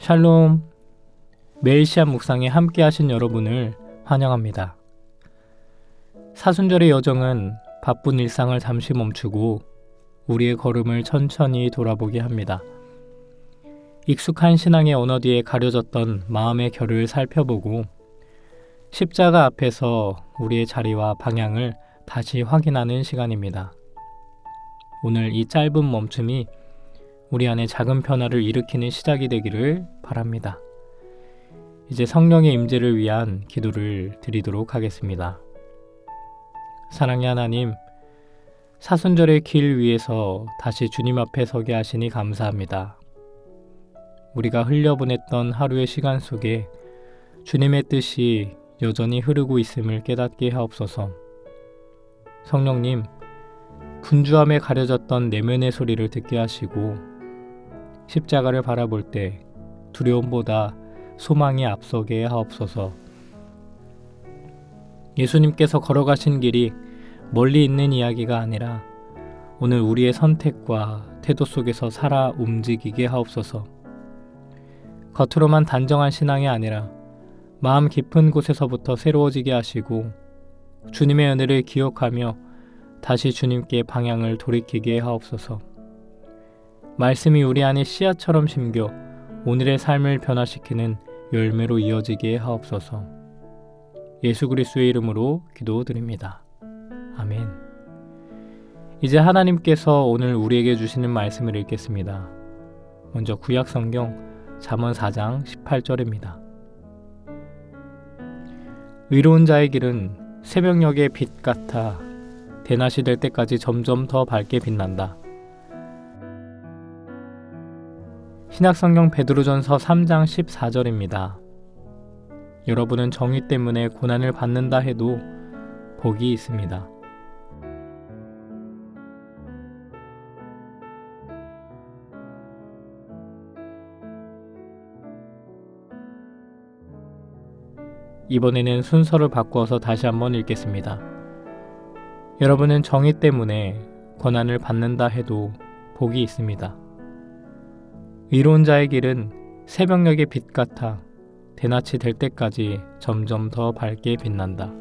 샬롬, 매일 시간 묵상에 함께 하신 여러분을 환영합니다. 사순절의 여정은 바쁜 일상을 잠시 멈추고 우리의 걸음을 천천히 돌아보게 합니다. 익숙한 신앙의 언어 뒤에 가려졌던 마음의 결을 살펴보고 십자가 앞에서 우리의 자리와 방향을 다시 확인하는 시간입니다. 오늘 이 짧은 멈춤이 우리 안에 작은 변화를 일으키는 시작이 되기를 바랍니다. 이제 성령의 임재를 위한 기도를 드리도록 하겠습니다. 사랑의 하나님, 사순절의 길 위에서 다시 주님 앞에 서게 하시니 감사합니다. 우리가 흘려보냈던 하루의 시간 속에 주님의 뜻이 여전히 흐르고 있음을 깨닫게 하옵소서. 성령님, 분주함에 가려졌던 내면의 소리를 듣게 하시고 십자가를 바라볼 때 두려움보다 소망이 앞서게 하옵소서. 예수님께서 걸어가신 길이 멀리 있는 이야기가 아니라 오늘 우리의 선택과 태도 속에서 살아 움직이게 하옵소서. 겉으로만 단정한 신앙이 아니라 마음 깊은 곳에서부터 새로워지게 하시고 주님의 은혜를 기억하며 다시 주님께 방향을 돌이키게 하옵소서. 말씀이 우리 안에 씨앗처럼 심겨 오늘의 삶을 변화시키는 열매로 이어지게 하옵소서. 예수 그리스도의 이름으로 기도드립니다. 아멘. 이제 하나님께서 오늘 우리에게 주시는 말씀을 읽겠습니다. 먼저 구약성경 잠언 4장 18절입니다. 의로운 자의 길은 새벽녘의 빛 같아 대낮이 될 때까지 점점 더 밝게 빛난다. 신약성경 베드로전서 3장 14절입니다. 여러분은 정의 때문에 고난을 받는다 해도 복이 있습니다. 이번에는 순서를 바꿔서 다시 한번 읽겠습니다. 여러분은 정의 때문에 고난을 받는다 해도 복이 있습니다. 의로운 자의 길은 새벽녘의 빛 같아 대낮이 될 때까지 점점 더 밝게 빛난다.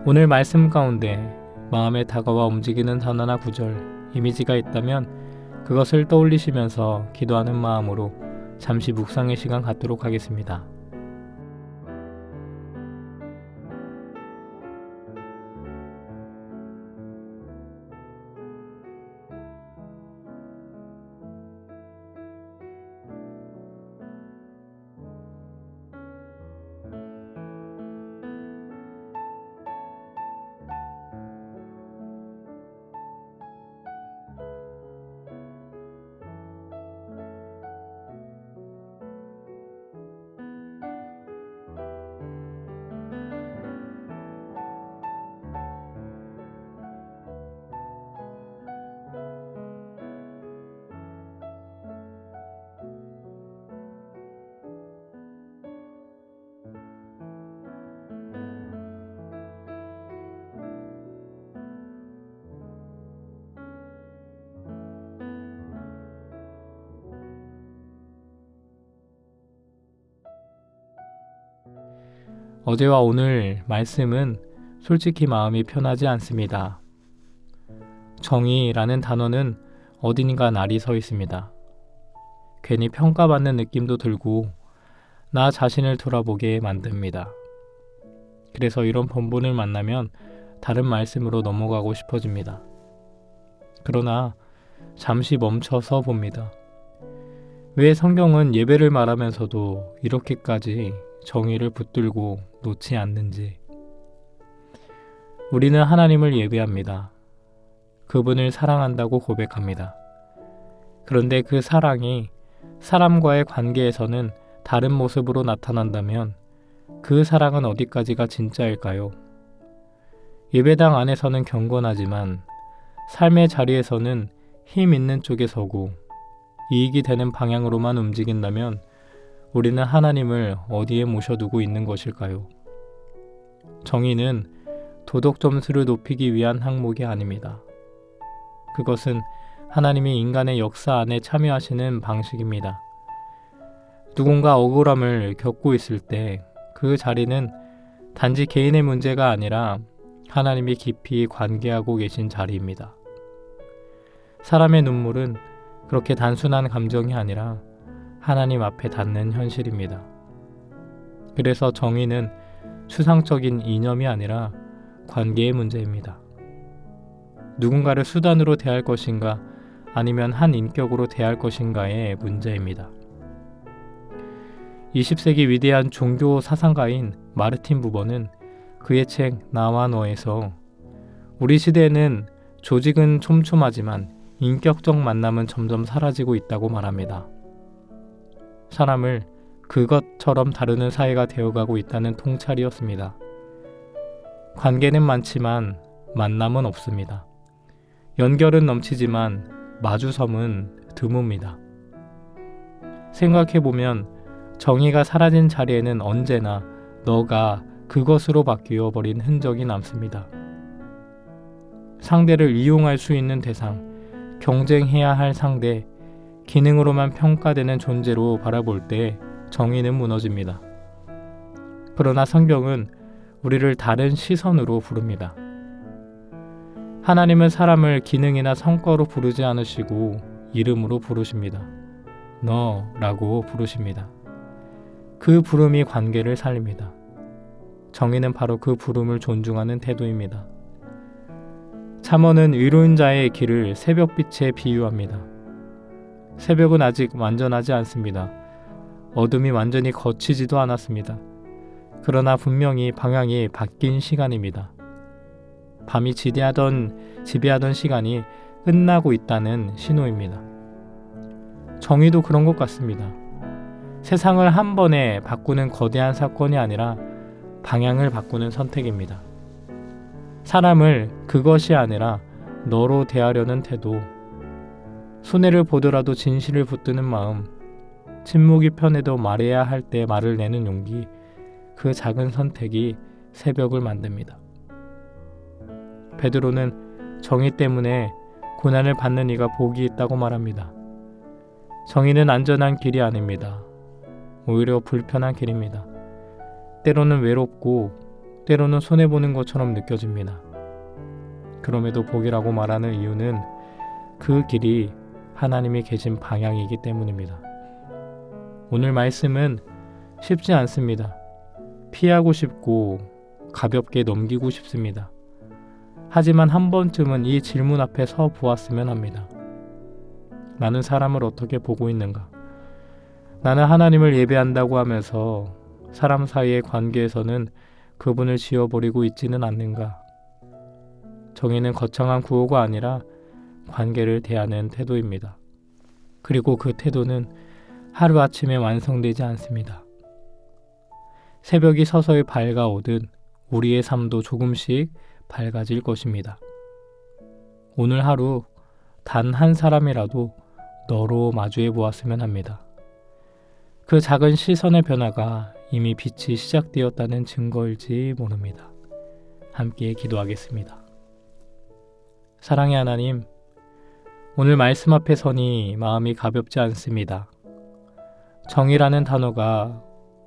오늘 말씀 가운데 마음에 다가와 움직이는 단어나 구절, 이미지가 있다면 그것을 떠올리시면서 기도하는 마음으로 잠시 묵상의 시간 갖도록 하겠습니다. 어제와 오늘 말씀은 솔직히 마음이 편하지 않습니다. 정의라는 단어는 어딘가 날이 서 있습니다. 괜히 평가받는 느낌도 들고 나 자신을 돌아보게 만듭니다. 그래서 이런 본문을 만나면 다른 말씀으로 넘어가고 싶어집니다. 그러나 잠시 멈춰서 봅니다. 왜 성경은 예배를 말하면서도 이렇게까지 정의를 붙들고 놓지 않는지. 우리는 하나님을 예배합니다. 그분을 사랑한다고 고백합니다. 그런데 그 사랑이 사람과의 관계에서는 다른 모습으로 나타난다면 그 사랑은 어디까지가 진짜일까요? 예배당 안에서는 경건하지만 삶의 자리에서는 힘 있는 쪽에 서고 이익이 되는 방향으로만 움직인다면 우리는 하나님을 어디에 모셔두고 있는 것일까요? 정의는 도덕 점수를 높이기 위한 항목이 아닙니다. 그것은 하나님이 인간의 역사 안에 참여하시는 방식입니다. 누군가 억울함을 겪고 있을 때 그 자리는 단지 개인의 문제가 아니라 하나님이 깊이 관계하고 계신 자리입니다. 사람의 눈물은 그렇게 단순한 감정이 아니라 하나님 앞에 닿는 현실입니다. 그래서 정의는 추상적인 이념이 아니라 관계의 문제입니다. 누군가를 수단으로 대할 것인가 아니면 한 인격으로 대할 것인가의 문제입니다. 20세기 위대한 종교 사상가인 마르틴 부버는 그의 책 나와 너에서 우리 시대에는 조직은 촘촘하지만 인격적 만남은 점점 사라지고 있다고 말합니다. 사람을 그것처럼 다루는 사회가 되어가고 있다는 통찰이었습니다. 관계는 많지만 만남은 없습니다. 연결은 넘치지만 마주섬은 드뭅니다. 생각해보면 정의가 사라진 자리에는 언제나 너가 그것으로 바뀌어 버린 흔적이 남습니다. 상대를 이용할 수 있는 대상, 경쟁해야 할 상대, 기능으로만 평가되는 존재로 바라볼 때 정의는 무너집니다. 그러나 성경은 우리를 다른 시선으로 부릅니다. 하나님은 사람을 기능이나 성과로 부르지 않으시고 이름으로 부르십니다. 너라고 부르십니다. 그 부름이 관계를 살립니다. 정의는 바로 그 부름을 존중하는 태도입니다. 잠언은 의로운 자의 길을 새벽빛에 비유합니다. 새벽은 아직 완전하지 않습니다. 어둠이 완전히 걷히지도 않았습니다. 그러나 분명히 방향이 바뀐 시간입니다. 밤이 지배하던 시간이 끝나고 있다는 신호입니다. 정의도 그런 것 같습니다. 세상을 한 번에 바꾸는 거대한 사건이 아니라 방향을 바꾸는 선택입니다. 사람을 그것이 아니라 너로 대하려는 태도, 손해를 보더라도 진실을 붙드는 마음, 침묵이 편해도 말해야 할 때 말을 내는 용기, 그 작은 선택이 새벽을 만듭니다. 베드로는 정의 때문에 고난을 받는 이가 복이 있다고 말합니다. 정의는 안전한 길이 아닙니다. 오히려 불편한 길입니다. 때로는 외롭고 때로는 손해보는 것처럼 느껴집니다. 그럼에도 복이라고 말하는 이유는 그 길이 하나님이 계신 방향이기 때문입니다. 오늘 말씀은 쉽지 않습니다. 피하고 싶고 가볍게 넘기고 싶습니다. 하지만 한 번쯤은 이 질문 앞에 서 보았으면 합니다. 나는 사람을 어떻게 보고 있는가? 나는 하나님을 예배한다고 하면서 사람 사이의 관계에서는 그분을 지워버리고 있지는 않는가? 정의는 거창한 구호가 아니라 관계를 대하는 태도입니다. 그리고 그 태도는 하루아침에 완성되지 않습니다. 새벽이 서서히 밝아오듯 우리의 삶도 조금씩 밝아질 것입니다. 오늘 하루 단 한 사람이라도 너로 마주해 보았으면 합니다. 그 작은 시선의 변화가 이미 빛이 시작되었다는 증거일지 모릅니다. 함께 기도하겠습니다. 사랑의 하나님, 오늘 말씀 앞에 서니 마음이 가볍지 않습니다. 정의라는 단어가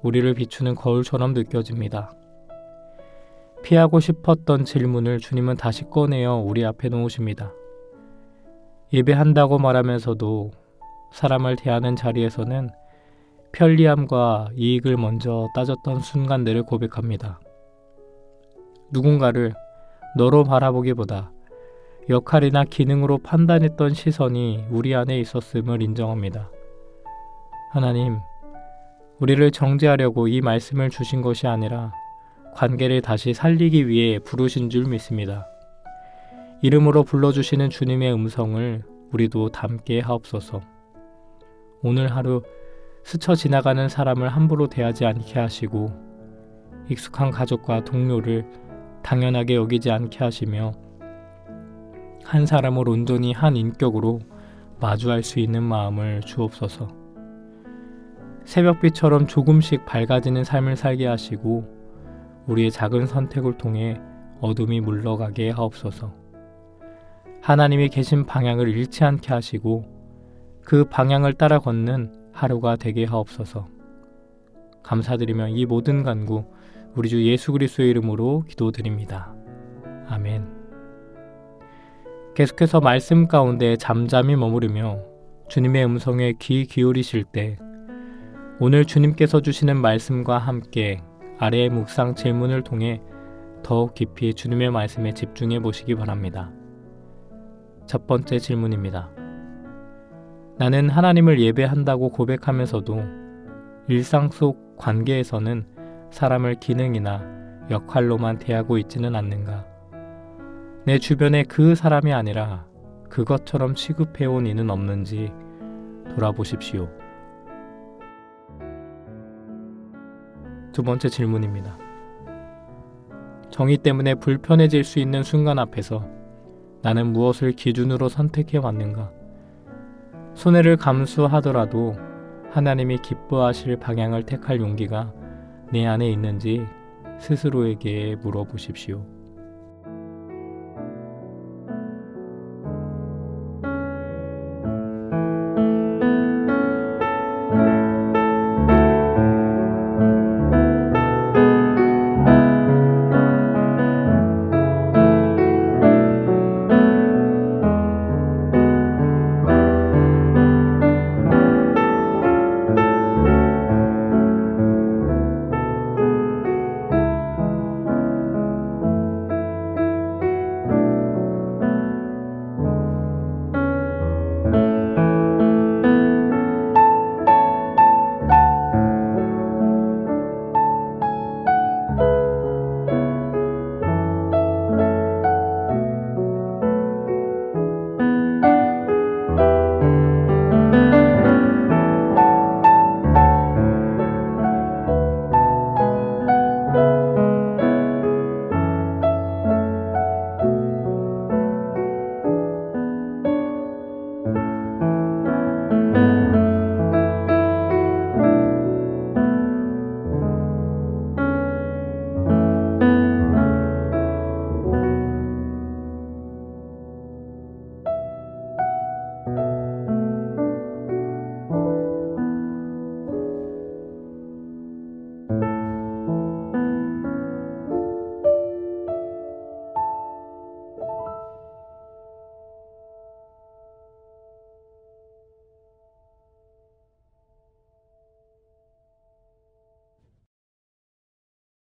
우리를 비추는 거울처럼 느껴집니다. 피하고 싶었던 질문을 주님은 다시 꺼내어 우리 앞에 놓으십니다. 예배한다고 말하면서도 사람을 대하는 자리에서는 편리함과 이익을 먼저 따졌던 순간들을 고백합니다. 누군가를 너로 바라보기보다 역할이나 기능으로 판단했던 시선이 우리 안에 있었음을 인정합니다. 하나님, 우리를 정죄하려고 이 말씀을 주신 것이 아니라 관계를 다시 살리기 위해 부르신 줄 믿습니다. 이름으로 불러주시는 주님의 음성을 우리도 담게 하옵소서. 오늘 하루 스쳐 지나가는 사람을 함부로 대하지 않게 하시고 익숙한 가족과 동료를 당연하게 여기지 않게 하시며 한 사람을 온전히 한 인격으로 마주할 수 있는 마음을 주옵소서. 새벽빛처럼 조금씩 밝아지는 삶을 살게 하시고 우리의 작은 선택을 통해 어둠이 물러가게 하옵소서. 하나님이 계신 방향을 잃지 않게 하시고 그 방향을 따라 걷는 하루가 되게 하옵소서. 감사드리며 이 모든 간구 우리 주 예수 그리스도의 이름으로 기도드립니다. 아멘. 계속해서 말씀 가운데 잠잠히 머무르며 주님의 음성에 귀 기울이실 때 오늘 주님께서 주시는 말씀과 함께 아래의 묵상 질문을 통해 더욱 깊이 주님의 말씀에 집중해 보시기 바랍니다. 첫 번째 질문입니다. 나는 하나님을 예배한다고 고백하면서도 일상 속 관계에서는 사람을 기능이나 역할로만 대하고 있지는 않는가? 내 주변에 그 사람이 아니라 그것처럼 취급해온 이는 없는지 돌아보십시오. 두 번째 질문입니다. 정의 때문에 불편해질 수 있는 순간 앞에서 나는 무엇을 기준으로 선택해 왔는가? 손해를 감수하더라도 하나님이 기뻐하실 방향을 택할 용기가 내 안에 있는지 스스로에게 물어보십시오.